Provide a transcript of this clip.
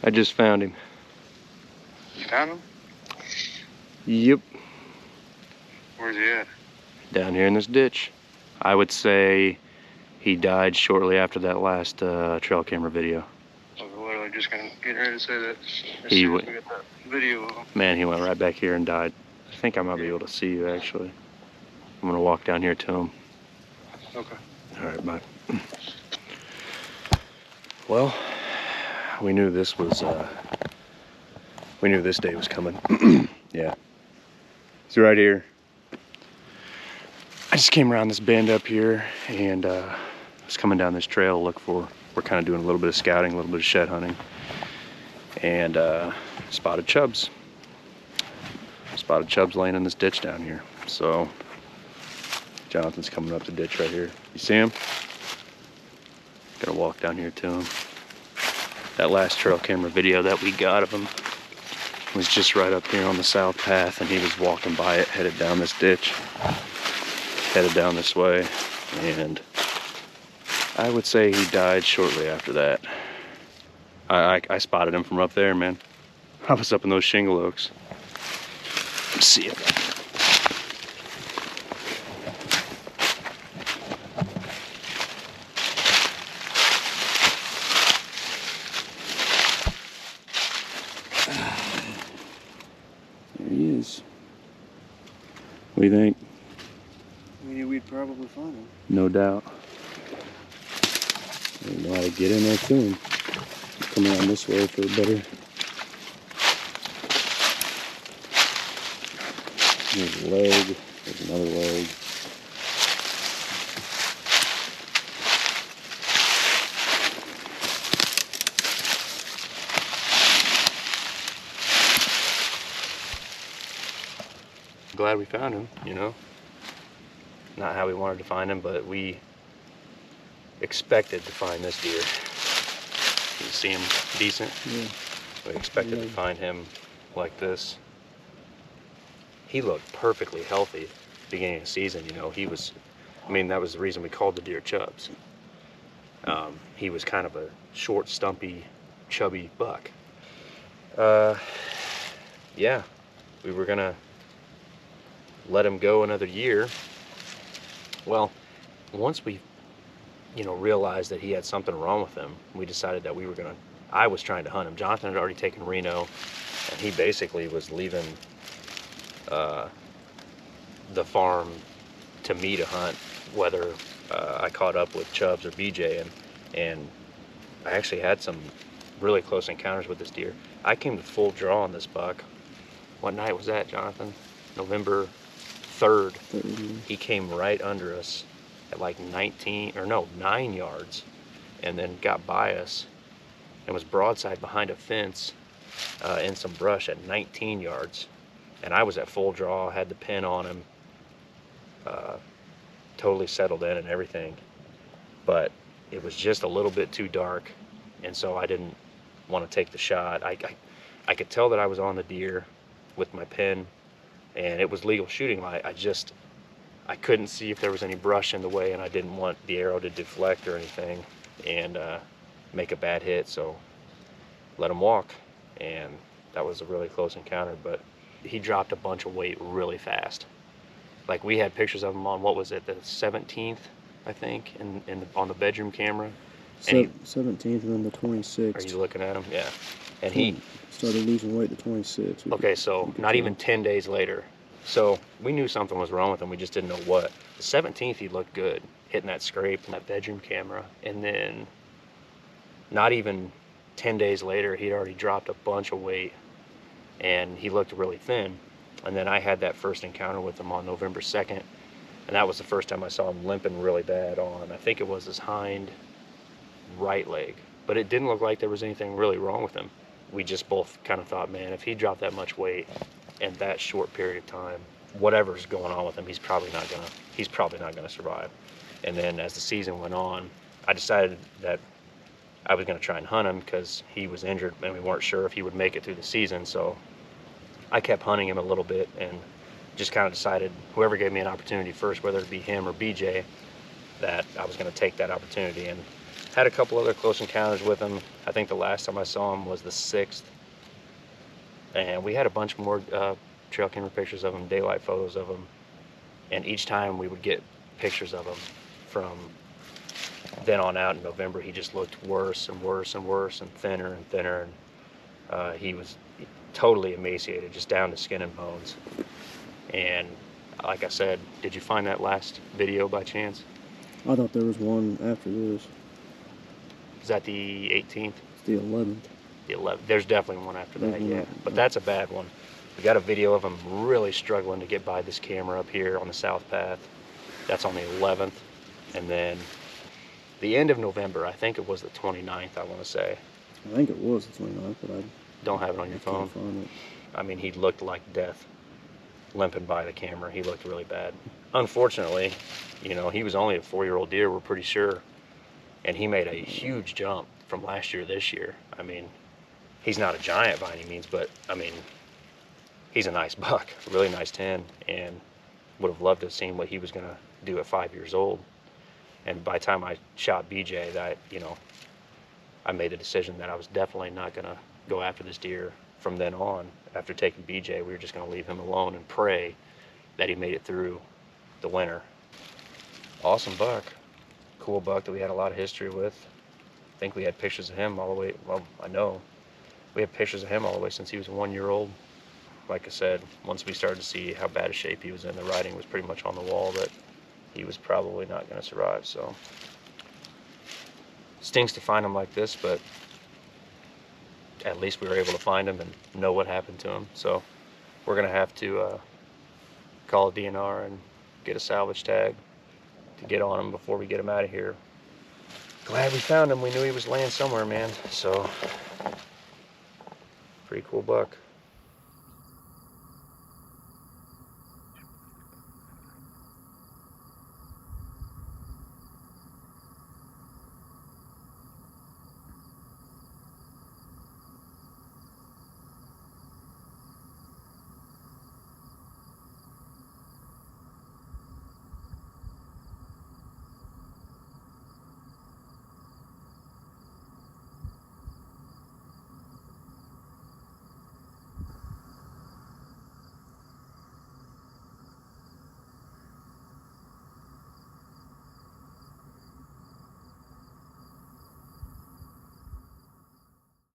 I just found him. You found him? Yep. Where's he at? Down here in this ditch. I would say he died shortly after that last trail camera video. I was literally just getting ready to say that. As He soon went, as we get that video of him. man, he went right back here and died. I think I might be able to see you actually. I'm gonna walk down here to him. Okay. All right, bye. Well, we knew this was, we knew this day was coming. Yeah. It's right here. I just came around this bend up here and was coming down this trail to look for, we're kind of doing a little bit of scouting, a little bit of shed hunting, and spotted Chubbs. Spotted Chubbs laying in this ditch down here. So Jonathan's coming up the ditch right here. You see him? Gonna walk down here to him. That last trail camera video that we got of him was just right up here on the south path, and he was walking by it, headed down this ditch, headed down this way, and I would say he died shortly after that. I spotted him from up there, man. I was up in those shingle oaks. Let's see it. There he is. What do you think? We knew we'd probably find him. No doubt. I don't know how to get in there to him. Come around this way for a better. There's a leg. There's another leg. Glad we found him, you know. Not how we wanted to find him, but we expected to find this deer. You see him decent? Yeah. We expected to find him like this. He looked perfectly healthy at the beginning of the season, you know. He was, I mean, that was the reason we called the deer Chubbs. He was kind of a short, stumpy, chubby buck. Yeah, we were gonna let him go another year. Well, once we, you know, realized that he had something wrong with him, we decided that we were gonna, I was trying to hunt him. Jonathan had already taken Reno, and he basically was leaving the farm to me to hunt, whether I caught up with Chubbs or BJ, and I actually had some really close encounters with this deer. I came to full draw on this buck. What night was that, Jonathan? November 3rd. He came right under us at like 9 yards, and then got by us and was broadside behind a fence in some brush at 19 yards. And I was at full draw, had the pin on him, totally settled in and everything. But it was just a little bit too dark, and so I didn't want to take the shot. I could tell that I was on the deer with my pin, and it was legal shooting light. I couldn't see if there was any brush in the way, and I didn't want the arrow to deflect or anything and make a bad hit, so let him walk. And that was a really close encounter, but he dropped a bunch of weight really fast. Like, we had pictures of him on, what was it, the 17th, I think, on the bedroom camera. 17th and then the 26th. Are you looking at him? Yeah. And he started losing weight the 26th. Okay, so not even 10 days later. So we knew something was wrong with him, we just didn't know what. The 17th, he looked good, hitting that scrape in that bedroom camera. And then not even 10 days later, he'd already dropped a bunch of weight, and he looked really thin. And then I had that first encounter with him on November 2nd, and that was the first time I saw him limping really bad on, I think it was his hind right leg. But it didn't look like there was anything really wrong with him. We just both kind of thought, man, if he dropped that much weight in that short period of time, whatever's going on with him, he's probably not gonna survive. And then as the season went on, I decided that I was gonna try and hunt him because he was injured and we weren't sure if he would make it through the season. So I kept hunting him a little bit and just kind of decided whoever gave me an opportunity first, whether it be him or BJ, that I was gonna take that opportunity. And Had a couple other close encounters with him. I think the last time I saw him was the 6th. And we had a bunch more trail camera pictures of him, daylight photos of him. And each time we would get pictures of him from then on out in November, he just looked worse and worse and worse and thinner and thinner. And he was totally emaciated, just down to skin and bones. And like I said, did you find that last video by chance? I thought there was one after this. Is that the 18th? It's the 11th. The 11th. There's definitely one after that, Mhm. yeah. But that's a bad one. We got a video of him really struggling to get by this camera up here on the south path. That's on the 11th. And then the end of November, I think it was the 29th, I want to say. I think it was the 29th, but I Don't have it on your phone. can't find it. I mean, he looked like death, limping by the camera. He looked really bad. Unfortunately, you know, he was only a 4-year-old deer, we're pretty sure. And he made a huge jump from last year to this year. I mean, he's not a giant by any means, but I mean, he's a nice buck, a really nice 10, and would have loved to have seen what he was gonna do at 5 years old. And by the time I shot BJ, that, you know, I made a decision that I was definitely not gonna go after this deer from then on. After taking BJ, we were just gonna leave him alone and pray that he made it through the winter. Awesome buck. Cool buck that we had a lot of history with. I think we had pictures of him all the way, well, I know. We had pictures of him all the way since he was a 1-year-old. Like I said, once we started to see how bad a shape he was in, the writing was pretty much on the wall that he was probably not going to survive. So stings to find him like this, but at least we were able to find him and know what happened to him. So we're going to have to call a DNR and get a salvage tag to get on him before we get him out of here. Glad we found him. We knew he was laying somewhere, man. So pretty cool buck.